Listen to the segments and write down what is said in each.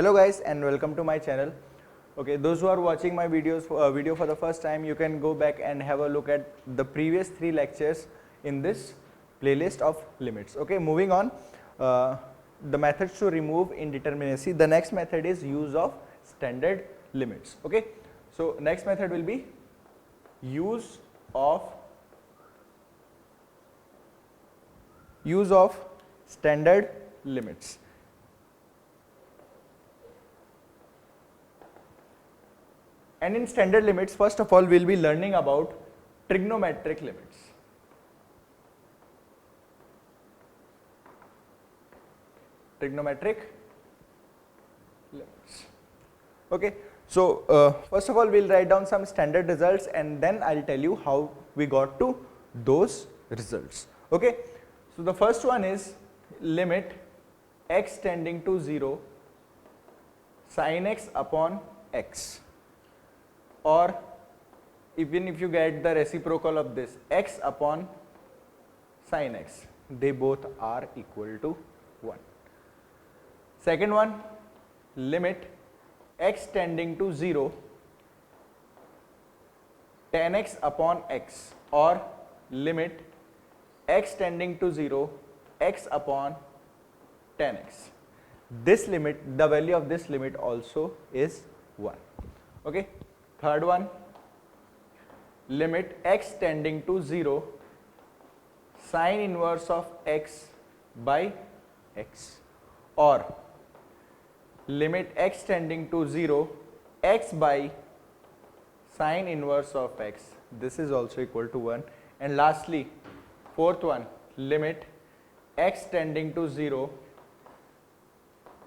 Hello guys and welcome to my channel. Okay, those who are watching my video for the first time, you can go back and have a look at the previous 3 lectures in this playlist of limits. Okay, moving on, the methods to remove indeterminacy. The next method is use of standard limits. Okay, so next method will be use of standard limits. And in standard limits, first of all, we'll be learning about trigonometric limits. Trigonometric limits. Okay, so first of all, we'll write down some standard results and then I'll tell you how we got to those results. Okay, so the first one is limit x tending to 0 sin x upon x. Or even if you get the reciprocal of this, x upon sin x, they both are equal to 1. Second one, limit x tending to 0 tan x upon x, or limit x tending to 0 x upon tan x. This limit, the value of this limit also is 1. Okay. Third one, limit x tending to 0 sin inverse of x by x, or limit x tending to 0 x by sin inverse of x. This is also equal to 1. And lastly, fourth one, limit x tending to 0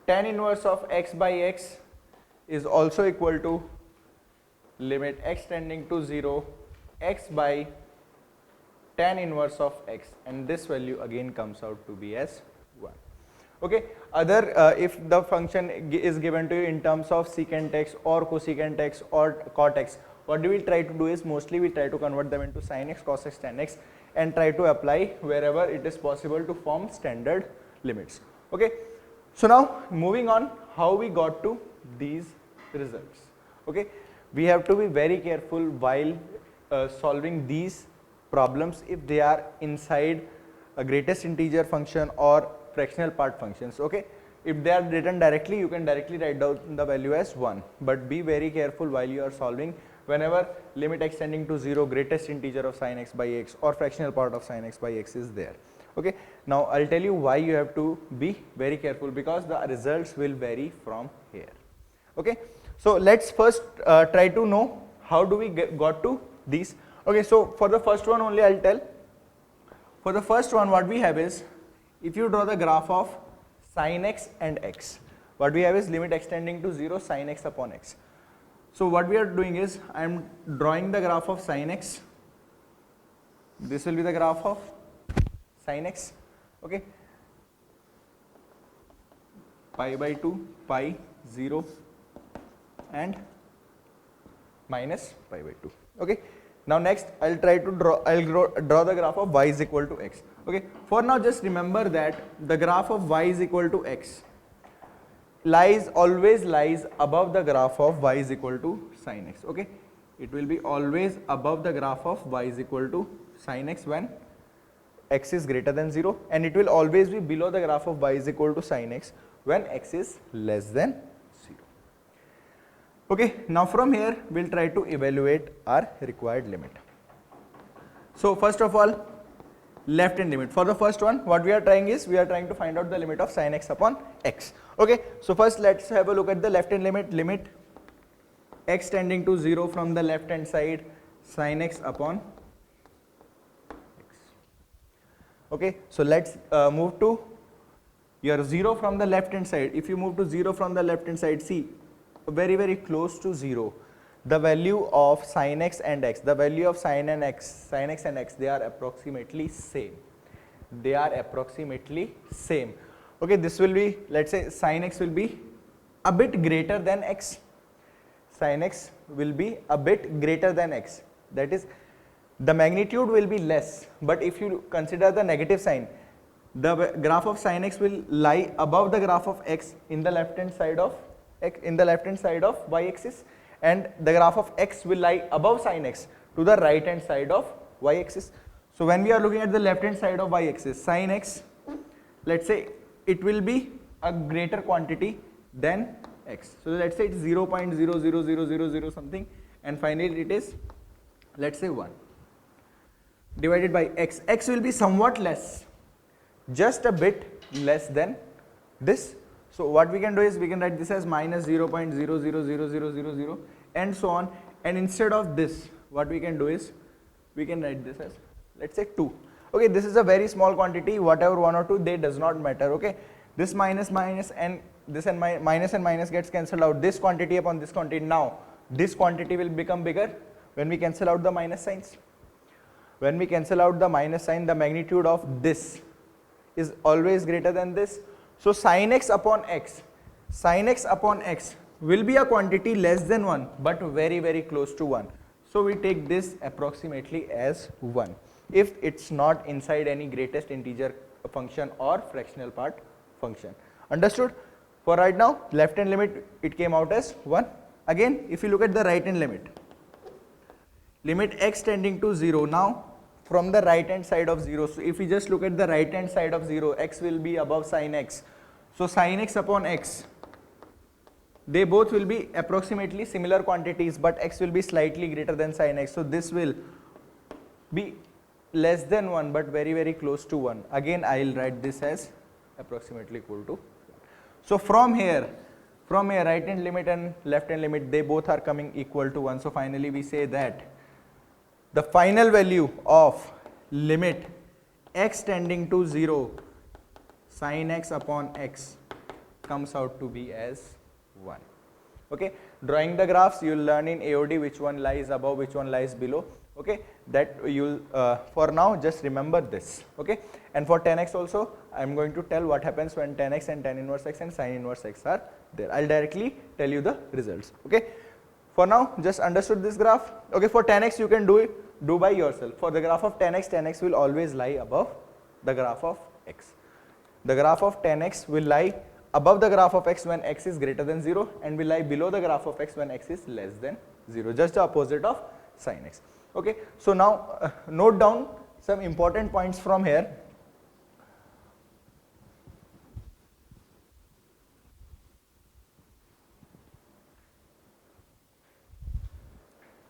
tan inverse of x by x is also equal to limit x tending to 0 x by tan inverse of x, and this value again comes out to be as 1. Okay, if the function is given to you in terms of secant x or cosecant x or cot x, what we try to do is mostly we try to convert them into sin x, cos x, tan x and try to apply wherever it is possible to form standard limits. Okay, so now moving on, how we got to these results. Okay, we have to be very careful while solving these problems if they are inside a greatest integer function or fractional part functions. Okay, if they are written directly, you can directly write down the value as 1, but be very careful while you are solving whenever limit x tending to 0 greatest integer of sin x by x or fractional part of sin x by x is there. Okay, now I'll tell you why you have to be very careful, because the results will vary from here. Okay, so let's first try to know how do we got to these. Okay, so for the first one only I'll tell. For the first one, what we have is, if you draw the graph of sin x and x, what we have is limit x tending to 0 sin x upon x. So what we are doing is, I am drawing the graph of sin x. This will be the graph of sin x. Okay, pi by 2, pi, 0 and minus pi by 2. Okay, now next I'll try to draw the graph of y is equal to x. Okay, for now just remember that the graph of y is equal to x always lies above the graph of y is equal to sin x. Okay, it will be always above the graph of y is equal to sin x when x is greater than 0, and it will always be below the graph of y is equal to sin x when x is less than 0. Okay, now from here we'll try to evaluate our required limit. So first of all, left hand limit. For the first one, what we are trying is, we are trying to find out the limit of sin x upon x. Okay, so first let's have a look at the left hand limit. Limit x tending to 0 from the left hand side sin x upon x. Okay, so let's move to your 0 from the left hand side. If you move to 0 from the left hand side, see, very close to 0, the value of sin x and x, the value of sin x and x, they are approximately same. They are approximately same. Okay, this will be, let's say sin x will be a bit greater than x. Sin x will be a bit greater than x. That is, the magnitude will be less, but if you consider the negative sign, the graph of sin x will lie above the graph of x in the left hand side of in the left hand side of y-axis, and the graph of x will lie above sin x to the right hand side of y-axis. So when we are looking at the left hand side of y-axis, sin x, let's say it will be a greater quantity than x. So let's say it's 0.00000 something, and finally it is, let's say 1, divided by x. X will be somewhat less, just a bit less than this. So what we can do is we can write this as minus 0.000000 and so on, and instead of this what we can do is we can write this as, let's say 2. Okay, this is a very small quantity, whatever 1 or 2, they does not matter. Okay, this minus minus and this and minus and minus gets cancelled out, this quantity upon this quantity. Now this quantity will become bigger when we cancel out the minus signs. When we cancel out the minus sign, the magnitude of this is always greater than this. So sin x upon x will be a quantity less than 1 but very very close to 1. So we take this approximately as 1 if it's not inside any greatest integer function or fractional part function. Understood? For right now, left hand limit, it came out as 1. Again, if you look at the right hand limit, limit x tending to 0, now from the right hand side of 0, so if we just look at the right hand side of 0, x will be above sin x. So sin x upon x, they both will be approximately similar quantities, but x will be slightly greater than sin x. So this will be less than 1 but very very close to 1. Again I will write this as approximately equal to 1. So from here right hand limit and left hand limit, they both are coming equal to 1. So finally we say that the final value of limit x tending to 0 sin x upon x comes out to be as 1. Okay, drawing the graphs, you will learn in AOD which one lies above, which one lies below. Okay, that you'll for now just remember this. Okay, and for tan x also I am going to tell what happens when tan x and tan inverse x and sin inverse x are there. I'll directly tell you the results. Okay, for now just understood this graph. Okay, for tan x you can do by yourself. For the graph of tan x will always lie above the graph of x. The graph of tan x will lie above the graph of x when x is greater than 0 and will lie below the graph of x when x is less than 0, just the opposite of sin x. Okay, so now note down some important points from here.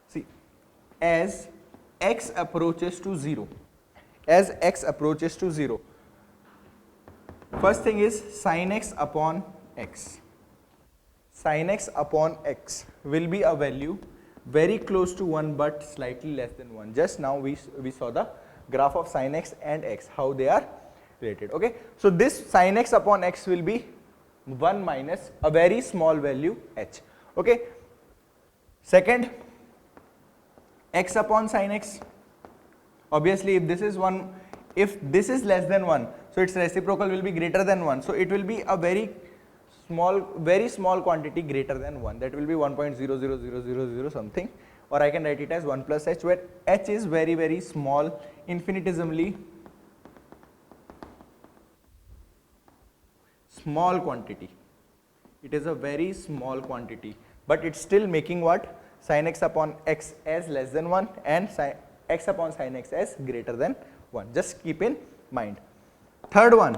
See, as x approaches to 0, first thing is sin x upon x. Sin x upon x will be a value very close to 1 but slightly less than 1. Just now we saw the graph of sin x and x, how they are related. Okay, so this sin x upon x will be 1 minus a very small value h. Okay, second, x upon sin x, obviously if this is 1, if this is less than 1, so its reciprocal will be greater than 1, so it will be a very small quantity greater than 1, that will be 1.00000 something, or I can write it as 1 plus h, where h is very very small, infinitesimally small quantity. It is a very small quantity, but it's still making what? Sin x upon x as less than 1 and x upon sin x as greater than 1. Just keep in mind. Third one,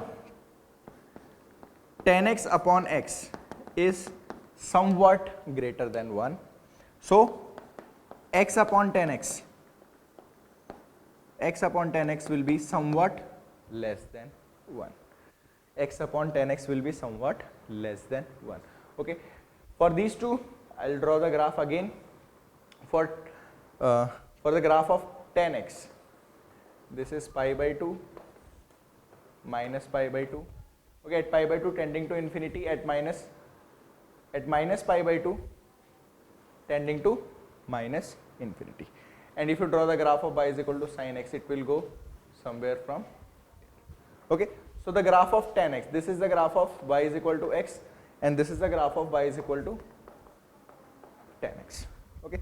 tan x upon x is somewhat greater than 1. So x upon tan x will be somewhat less than 1. X upon tan x will be somewhat less than 1. Okay, for these two I'll draw the graph again. For the graph of tan x, this is pi by 2 minus pi by 2. Okay, at pi by 2 tending to infinity, at minus pi by 2 tending to minus infinity. And if you draw the graph of y is equal to sin x, it will go somewhere from here. Okay, so the graph of tan x, this is the graph of y is equal to x, and this is the graph of y is equal to tan x. Okay,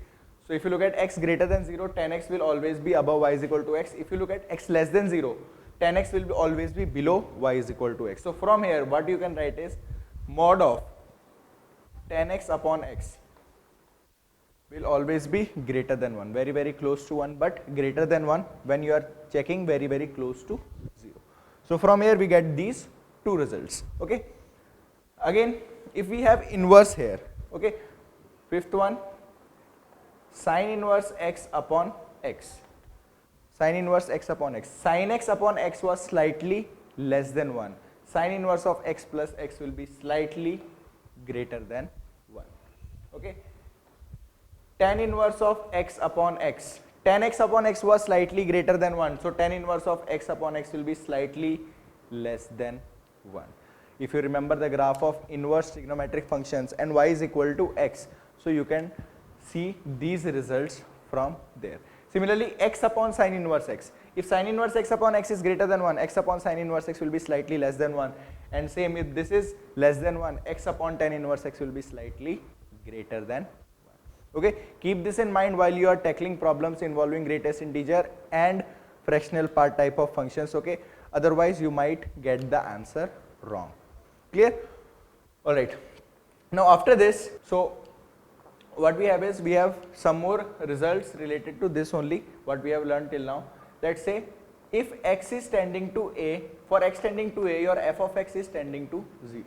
so if you look at x greater than 0, tan x will always be above y is equal to x. If you look at x less than 0, tan x will always be below y is equal to x. So from here what you can write is mod of 10x upon x will always be greater than 1, very very close to 1, but greater than 1 when you are checking very very close to 0. So from here we get these two results. Okay, again if we have inverse here, okay, fifth one, sin inverse x upon x, sin inverse x upon x, sin x upon x was slightly less than 1, sin inverse of x plus x will be slightly greater than 1. Okay, tan inverse of x upon x, tan x upon x was slightly greater than 1, so tan inverse of x upon x will be slightly less than 1. If you remember the graph of inverse trigonometric functions and y is equal to x, so you can see these results from there. Similarly, x upon sin inverse x, if sin inverse x upon x is greater than 1, x upon sin inverse x will be slightly less than 1, and same if this is less than 1, x upon tan inverse x will be slightly greater than 1. Okay, keep this in mind while you are tackling problems involving greatest integer and fractional part type of functions. Okay, otherwise you might get the answer wrong. Clear? All right, now after this, so what we have is, we have some more results related to this only, what we have learned till now. Let's say if x is tending to a, for x tending to a, your f of x is tending to 0.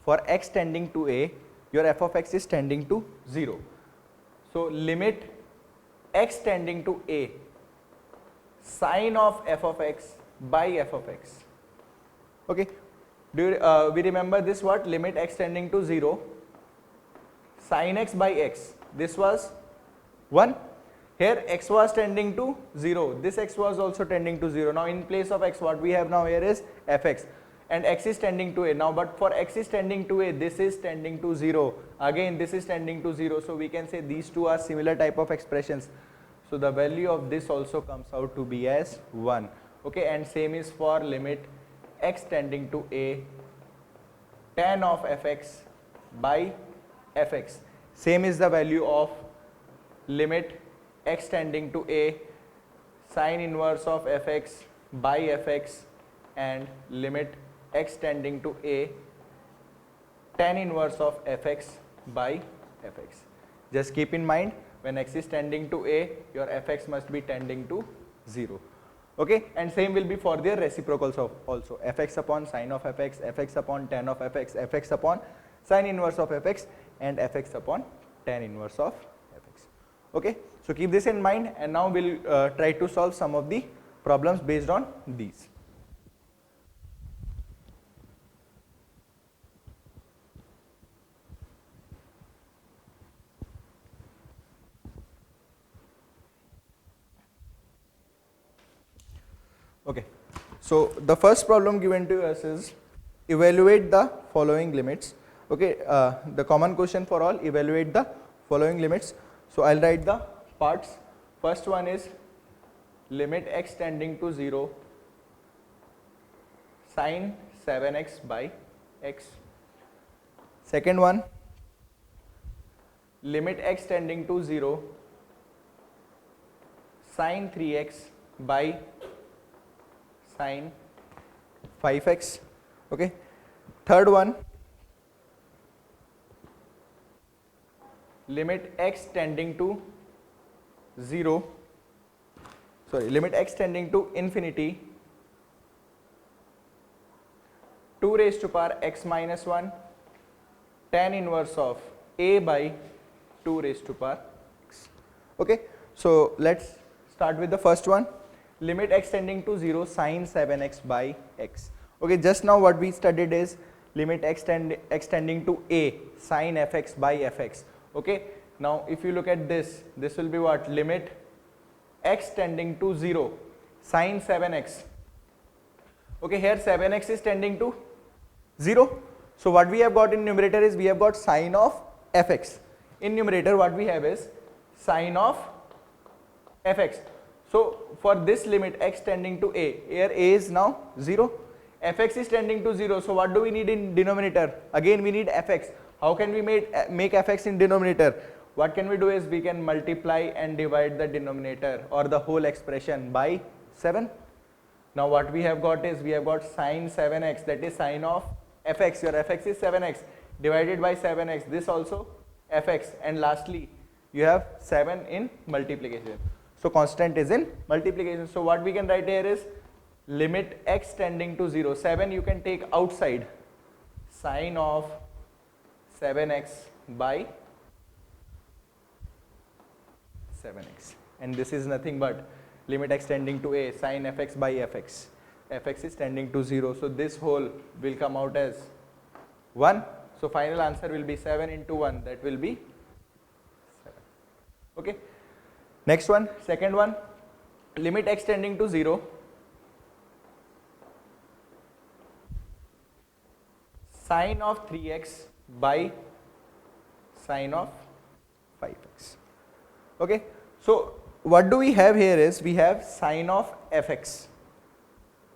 For x tending to a, your f of x is tending to 0. So limit x tending to a, sine of f of x by f of x. Okay, do you, we remember this what, limit x tending to 0, sin x by x, this was 1, here x was tending to 0, this x was also tending to 0. Now in place of x, what we have now here is fx, and x is tending to a. Now but for x is tending to a, this is tending to 0, again this is tending to 0, so we can say these two are similar type of expressions, so the value of this also comes out to be as 1. Okay, and same is for limit x tending to a, tan of fx by fx, same is the value of limit x tending to a, sin inverse of fx by fx, and limit x tending to a, tan inverse of fx by fx. Just keep in mind, when x is tending to a, your fx must be tending to 0. Okay, and same will be for their reciprocals of also, fx upon sin of fx, fx upon tan of fx, fx upon sin inverse of fx, and fx upon tan inverse of fx. Okay, so keep this in mind, and now we'll try to solve some of the problems based on these. Okay, so the first problem given to us is evaluate the following limits. Okay, the common question for all, evaluate the following limits. So I'll write the parts. First one is limit x tending to 0, sin 7x by x. Second one, limit x tending to 0, sin 3x by sin 5x. Okay, third one, limit x tending to 0, sorry, limit x tending to infinity, 2 raised to power x minus 1, tan inverse of a by 2 raised to power x. Okay, so let's start with the first one, limit x tending to 0, sin 7x by x. Okay, just now what we studied is limit x tending to a, sin fx by fx. Okay, now if you look at this, this will be what, limit x tending to 0, sin 7x. Okay, here 7x is tending to 0, so what we have got in numerator is, we have got sin of fx. In numerator what we have is sin of fx. So for this limit x tending to a, here a is now 0, fx is tending to 0, so what do we need in denominator? Again we need fx. How can we make fx in denominator? What can we do is, we can multiply and divide the denominator or the whole expression by 7. Now what we have got is, we have got sin 7x, that is sin of fx, your fx is 7x, divided by 7x, this also fx, and lastly you have 7 in multiplication. So constant is in multiplication. So what we can write here is limit x tending to 0, 7 you can take outside, sine of 7x by 7x, and this is nothing but limit x tending to a, sine fx by fx. Fx is tending to 0, so this whole will come out as 1. So final answer will be 7 into 1, that will be 7. Okay. Next one, second one, limit x tending to 0, sine of 3x by sine of 5x. Okay. So what do we have here is we have sine of fx.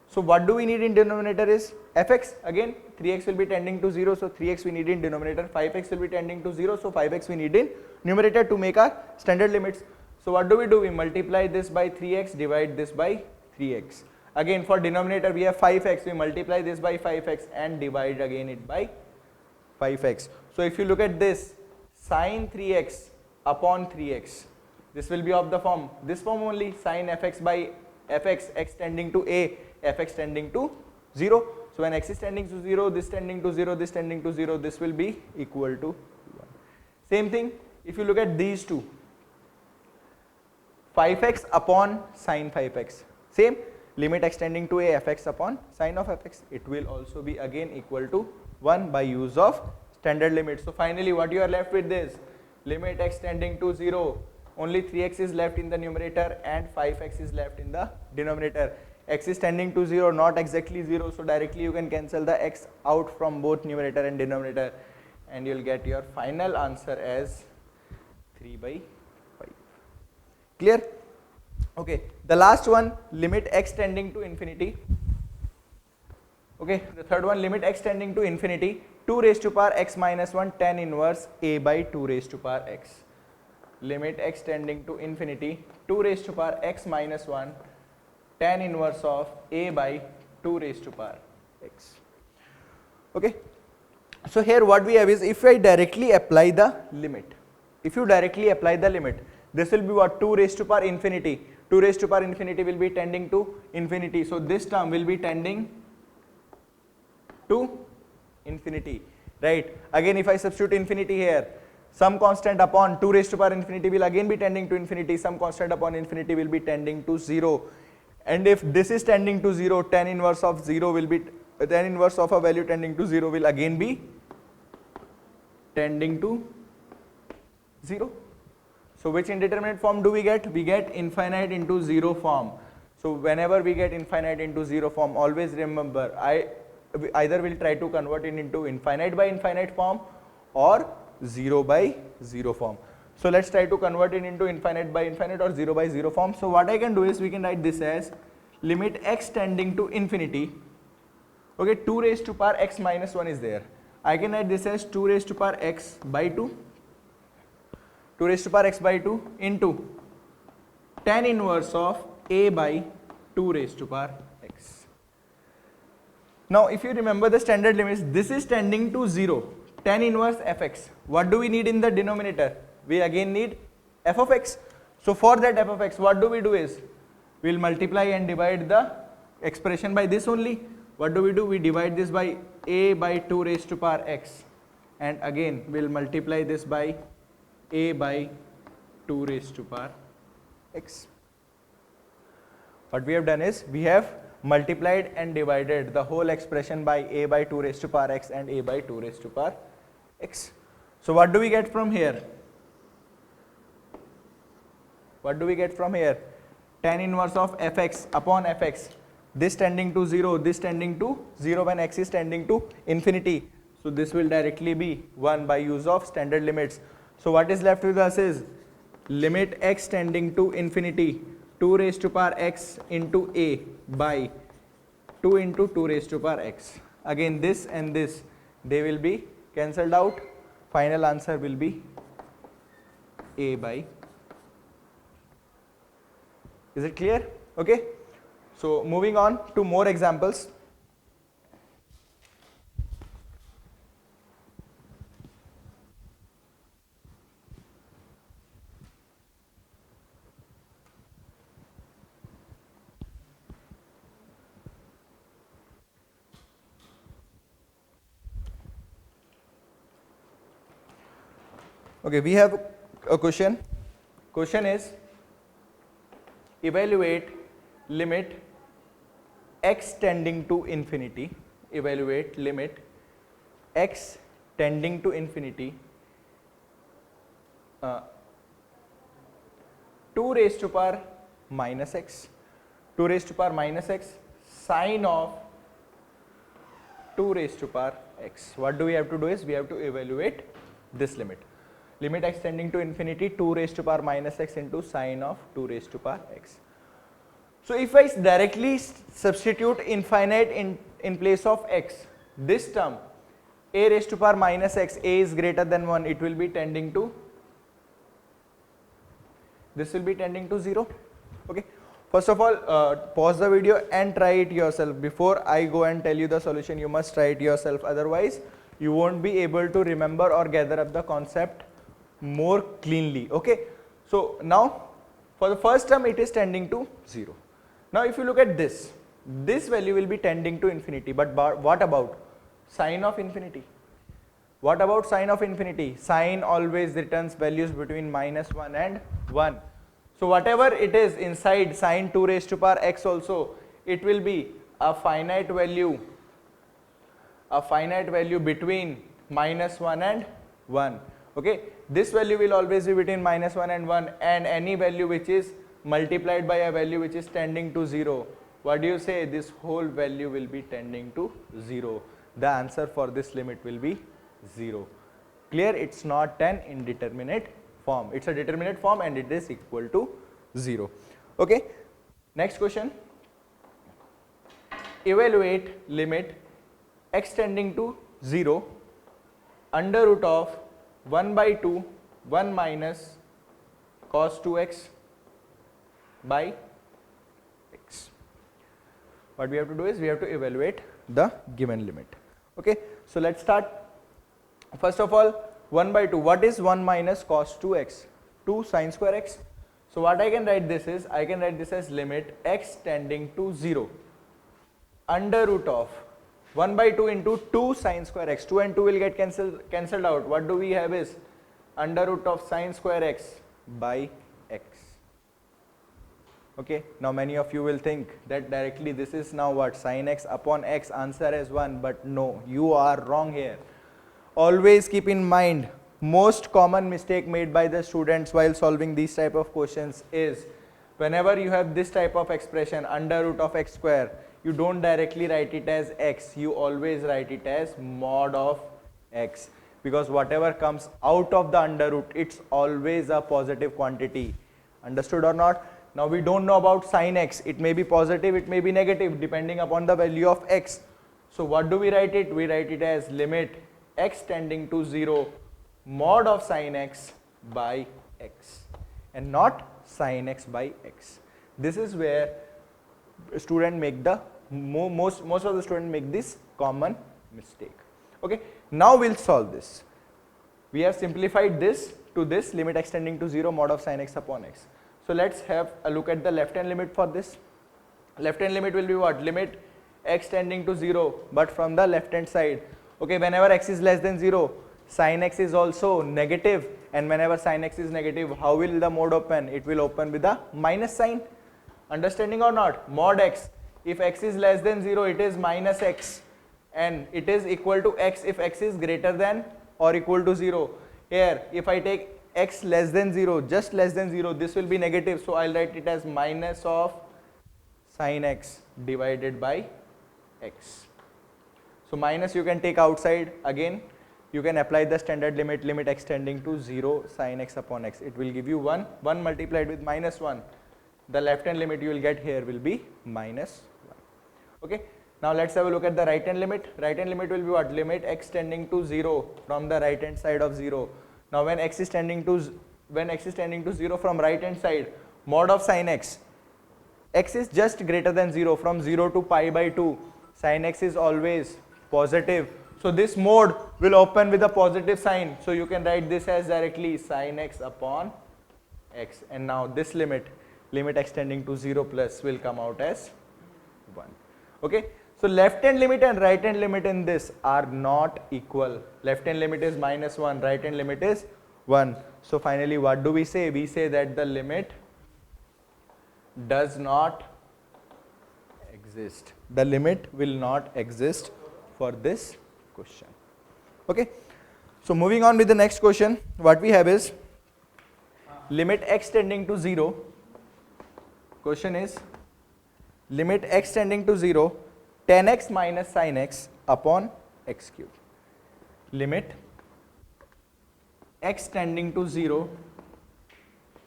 So what do we need in denominator is fx. Again 3x will be tending to 0, so 3x we need in denominator. 5x will be tending to 0, so 5x we need in numerator to make our standard limits. So what do? We multiply this by 3x, divide this by 3x. Again for denominator we have 5x, we multiply this by 5x and divide again it by 5x. So if you look at this, sine 3x upon 3x, this will be of the form, this form only, sine fx by fx, x tending to a, fx tending to 0. So when x is tending to 0, this tending to 0, this tending to 0, this will be equal to 1. Same thing if you look at these two, 5x upon sine 5x, same, limit x tending to a, fx upon sine of fx, it will also be again equal to 1 by use of standard limit. So finally what you are left with is limit x tending to 0, only 3x is left in the numerator and 5x is left in the denominator. X is tending to 0, not exactly 0, so directly you can cancel the x out from both numerator and denominator, and you will get your final answer as 3 by 5. Clear? Okay, the last one, limit x tending to infinity. Okay, the third one, limit x tending to infinity, 2 raised to power x minus 1 tan inverse a by 2 raised to power x. Limit x tending to infinity, 2 raised to power x minus 1 tan inverse of a by 2 raised to power x. Okay, so here what we have is, if I directly apply the limit, if you directly apply the limit, this will be what, 2 raised to power infinity, 2 raised to power infinity will be tending to infinity, so this term will be tending to infinity, right? Again if I substitute infinity here, some constant upon 2 raised to power infinity will again be tending to infinity, some constant upon infinity will be tending to 0, and if this is tending to 0, tan inverse of 0 will be, tan inverse of a value tending to 0 will again be tending to 0. So which indeterminate form do we get? We get infinite into 0 form. So whenever we get infinite into 0 form, always remember, I either will try to convert it into infinite by infinite form or 0 by 0 form. So let's try to convert it into infinite by infinite or 0 by 0 form. So what I can do is, we can write this as limit x tending to infinity. Okay, 2 raised to power x minus 1 is there. I can write this as 2 raised to power x by 2, 2 raised to power x by 2 into tan inverse of a by 2 raised to power x. Now if you remember the standard limits, this is tending to 0, tan inverse fx. What do we need in the denominator? We again need f of x. So for that f of x, what do? Is we will multiply and divide the expression by this only. What do? We divide this by a by 2 raised to power x, and again we will multiply this by a by 2 raised to power x. What we have done is, we have multiplied and divided the whole expression by a by 2 raised to power x and a by 2 raised to power x. So what do we get from here? What do we get from here? Tan inverse of fx upon fx, this tending to 0, this tending to 0 when x is tending to infinity. So this will directly be 1 by use of standard limits. So what is left with us is limit x tending to infinity, 2 raised to power x into a by 2 into 2 raised to power x. Again this and this, they will be cancelled out. Final answer will be a by. Is it clear? Okay. So moving on to more examples. Okay, we have a question. Question is, evaluate limit x tending to infinity, evaluate limit x tending to infinity 2 raised to power minus x, 2 raised to power minus x sine of 2 raised to power x. What do we have to do is, we have to evaluate this limit. Limit x tending to infinity 2 raised to power minus x into sine of 2 raised to power x. So if I directly substitute infinite in place of x, this term a raised to power minus x, a is greater than 1, it will be tending to, this will be tending to 0. Okay. First of all, pause the video and try it yourself. Before I go and tell you the solution, you must try it yourself. Otherwise, you won't be able to remember or gather up the concept more cleanly. Okay. So now, for the first term, it is tending to 0. Now, if you look at this value will be tending to infinity. But what about sine of infinity? What about sine of infinity? Sine always returns values between minus 1 and 1. So whatever it is inside sine 2 raised to power x also, it will be a finite value between minus 1 and 1. Okay, this value will always be between minus 1 and 1, and any value which is multiplied by a value which is tending to 0, what do you say? This whole value will be tending to 0. The answer for this limit will be 0. Clear? It's not an indeterminate form. It's a determinate form and it is equal to 0. Okay. Next question. Evaluate limit x tending to 0 under root of 1 by 2 1 minus cos 2x by x. What we have to do is, we have to evaluate the given limit. Okay. So let's start. First of all, 1 by 2. What is 1 minus cos 2x? 2 sine square x. So what I can write this is, I can write this as limit x tending to 0 under root of 1 by 2 into 2 sine square x. 2 and 2 will get cancelled out. What do we have is under root of sine square x by x. Okay. Now many of you will think that directly this is now what? Sine x upon x, answer is 1, but no, you are wrong here. Always keep in mind, most common mistake made by the students while solving these type of questions is, whenever you have this type of expression under root of x square, you don't directly write it as x, you always write it as mod of x, because whatever comes out of the under root, it's always a positive quantity. Understood or not? Now we don't know about sin x, it may be positive, it may be negative depending upon the value of x. So what do we write it? We write it as limit x tending to 0 mod of sin x by x and not sin x by x. This is where student make the most of the students make this common mistake. Okay. Now we'll solve this. We have simplified this to this limit x tending to 0 mod of sin x upon x. So let's have a look at the left hand limit for this. Left hand limit will be what? Limit x tending to 0, but from the left hand side. Okay, whenever x is less than 0, sin x is also negative, and whenever sin x is negative, how will the mode open? It will open with a minus sign. Understanding or not? Mod x, if x is less than 0, it is minus x, and it is equal to x if x is greater than or equal to 0. Here, if I take x less than 0, just less than 0, this will be negative, so I'll write it as minus of sin x divided by x. So minus you can take outside, again you can apply the standard limit, limit x tending to 0 sin x upon x. It will give you 1 multiplied with minus 1. The left hand limit you will get here will be minus 1. Okay. Now let's have a look at the right hand limit. Right hand limit will be what? Limit x tending to 0 from the right hand side of 0. Now when x is tending to 0 from right hand side, mod of sin x, x is just greater than 0, from 0 to pi by 2, sin x is always positive. So this mode will open with a positive sign. So you can write this as directly sin x upon x. And now this limit x tending to 0 plus will come out as 1. Okay. So left hand limit and right hand limit in this are not equal. Left hand limit is minus 1, right hand limit is 1. So finally what do we say? We say that the limit does not exist. The limit will not exist for this question. Okay. So moving on with the next question, what we have is limit x tending to 0. Question is limit x tending to 0, tan x minus sin x upon x cube. Limit x tending to 0,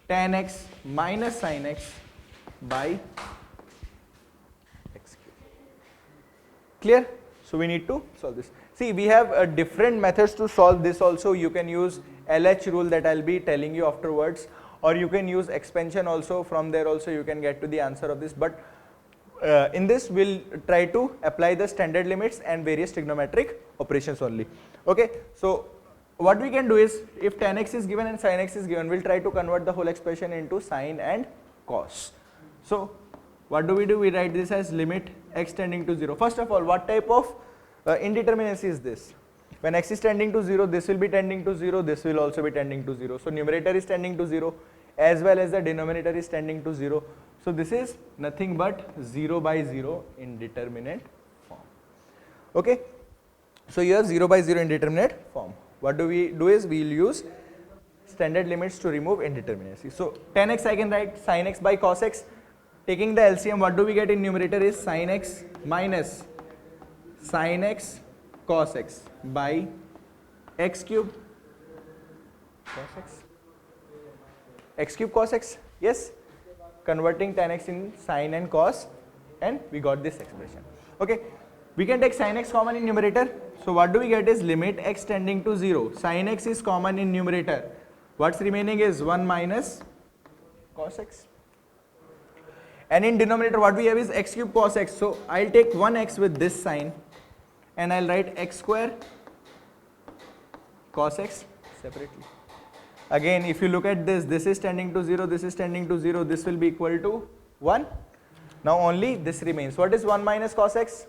tan x minus sin x by x cube. Clear? So we need to solve this. See, we have different methods to solve this also. You can use LH rule that I'll be telling you afterwards, or you can use expansion also. From there also you can get to the answer of this, but in this we'll try to apply the standard limits and various trigonometric operations only. Okay, so what we can do is, if tan x is given and sin x is given, we'll try to convert the whole expression into sine and cos. So what do? We write this as limit x tending to 0. First of all, what type of indeterminacy is this? When x is tending to 0, this will be tending to 0, this will also be tending to 0. So numerator is tending to 0 as well as the denominator is tending to 0. So this is nothing but 0 by 0 indeterminate form. Okay. So you have 0 by 0 indeterminate form. What do we do is, we will use standard limits to remove indeterminacy. So tan x I can write sin x by cos x. Taking the LCM, what do we get in numerator is sin x minus sin x cos x by x cube cos x cube cos x. Yes, converting tan x in sin and cos, and we got this expression. Okay, we can take sin x common in numerator. So what do we get is limit x tending to 0. Sin x is common in numerator. What's remaining is 1 minus cos x. And in denominator what we have is x cube cos x. So I'll take 1x with this sign and I'll write x square cos x separately. Again, if you look at this, this is tending to 0, this is tending to 0, this will be equal to 1. Now only this remains. What is 1 minus cos x?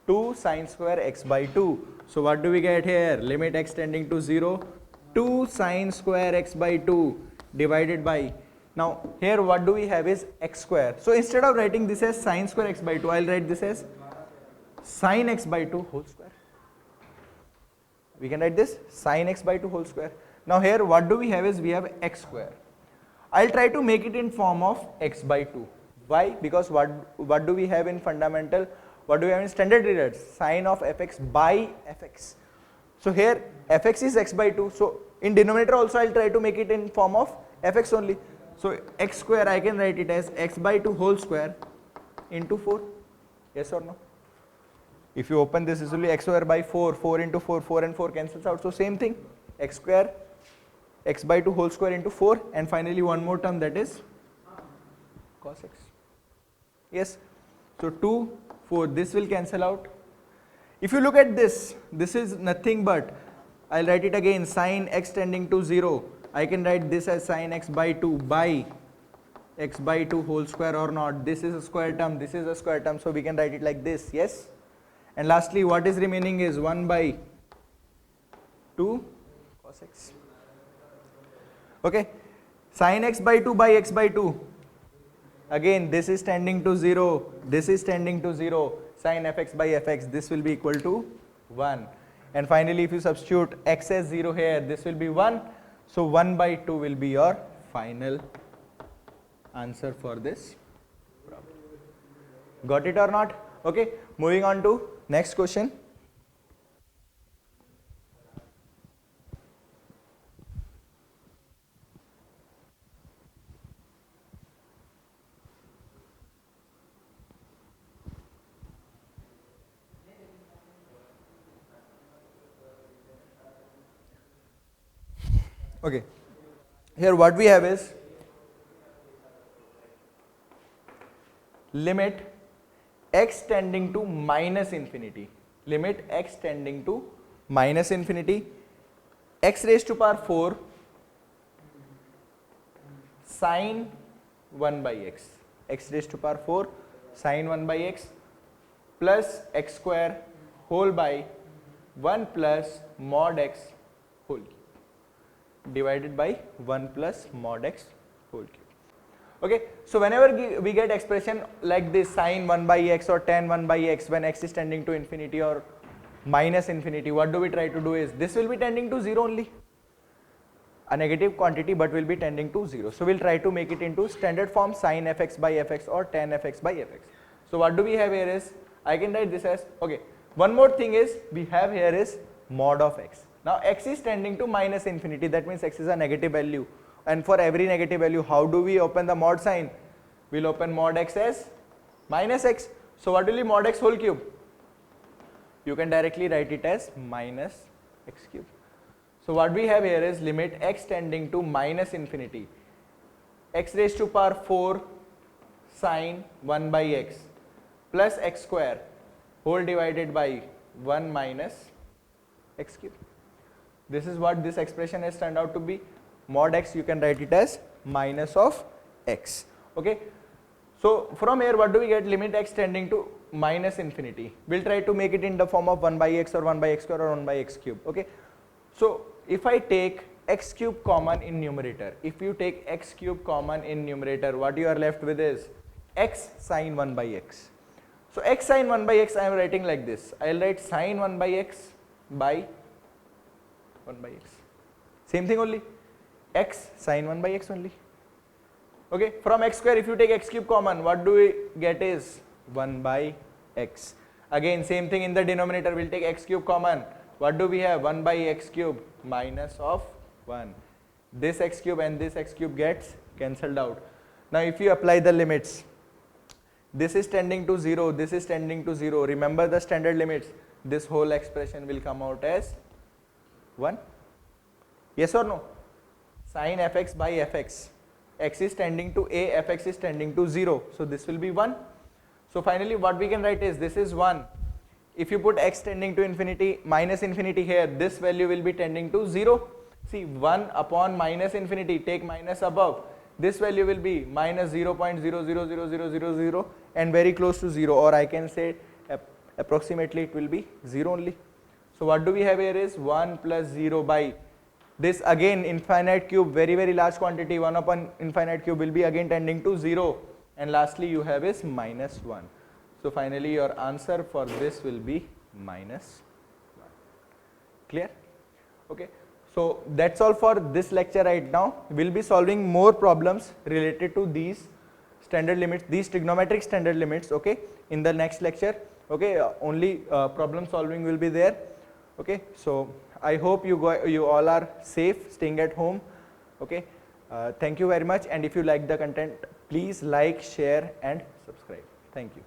2 sin square x by 2. So what do we get here? Limit x tending to 0, 2 sin square x by 2 divided by, now here what do we have is x square. So instead of writing this as sin square x by 2, I'll write this as sin x by 2 whole square. We can write this sin x by 2 whole square. Now here what do we have is, we have x square. I'll try to make it in form of x by 2. Why? Because what do we have in fundamental? What do we have in standard results? Sin of fx by fx. So here fx is x by 2. So in denominator also I'll try to make it in form of fx only. So x square I can write it as x by 2 whole square into 4. Yes or no? If you open this, this will be x square by 4. 4 into 4, 4 and 4 cancels out. So same thing, x square x by 2 whole square into 4, and finally one more term, that is cos x. Yes. So 2, 4, this will cancel out. If you look at this, this is nothing but, I'll write it again, sin x tending to 0. I can write this as sin x by 2 by x by 2 whole square or not. This is a square term, this is a square term, so we can write it like this. Yes. And lastly, what is remaining is 1 by 2 cos x. Okay. Sin x by 2 by x by 2. Again, this is tending to 0, this is tending to 0. Sin fx by fx, this will be equal to 1. And finally, if you substitute x as 0 here, this will be 1. So 1 by 2 will be your final answer for this problem. Got it or not? Okay. Moving on to next question. Okay, here what we have is limit x tending to minus infinity, limit x tending to minus infinity, x raised to power 4 sin 1 by x, x raised to power 4 sin 1 by x plus x square whole by 1 plus mod x whole cube. divided by 1 plus mod x whole cube. Okay, so whenever we get expression like this, sine 1 by x or tan 1 by x, when x is tending to infinity or minus infinity, what do we try to do is, this will be tending to 0 only, a negative quantity but will be tending to 0. So we'll try to make it into standard form, sine fx by fx or tan fx by fx. So what do we have here is, I can write this as, okay, one more thing is, we have here is mod of x. Now x is tending to minus infinity, that means x is a negative value. And for every negative value, how do we open the mod sign? We'll open mod x as minus x. So what will be mod x whole cube? You can directly write it as minus x cube. So what we have here is limit x tending to minus infinity, x raised to power 4 sine 1 by x plus x square whole divided by 1 minus x cube. This is what this expression has turned out to be. Mod x, you can write it as minus of x. Okay, so from here what do we get? Limit x tending to minus infinity. We'll try to make it in the form of 1 by x or 1 by x square or 1 by x cube. Okay, so if I take x cube common in numerator, if you take x cube common in numerator, what you are left with is x sine 1 by x. So x sine 1 by x I am writing like this. I will write sine 1 by x by 1 by x. Same thing only, x sine 1 by x only. Okay, from x square if you take x cube common, what do we get is 1 by x. Again same thing in the denominator, we will take x cube common. What do we have? 1 by x cube minus of 1. This x cube and this x cube gets cancelled out. Now if you apply the limits, this is tending to 0, this is tending to 0. Remember the standard limits. This whole expression will come out as 1. Yes or no? Sine fx by fx. X is tending to a, fx is tending to 0. So this will be 1. So finally what we can write is, this is 1. If you put x tending to infinity, minus infinity here, this value will be tending to 0. See, 1 upon minus infinity, take minus above. This value will be minus 0.000000 and very close to 0, or I can say approximately it will be 0 only. So what do we have here is 1 plus 0 by this, again infinite cube, very large quantity, 1 upon infinite cube will be again tending to 0, and lastly you have is minus 1. So finally your answer for this will be minus 1. Clear? Okay. So that's all for this lecture right now. We'll be solving more problems related to these standard limits, these trigonometric standard limits, okay, in the next lecture. Okay, only problem solving will be there. Okay, so I hope you all are safe, staying at home. Okay, thank you very much, and if you like the content, please like, share and subscribe. Thank you.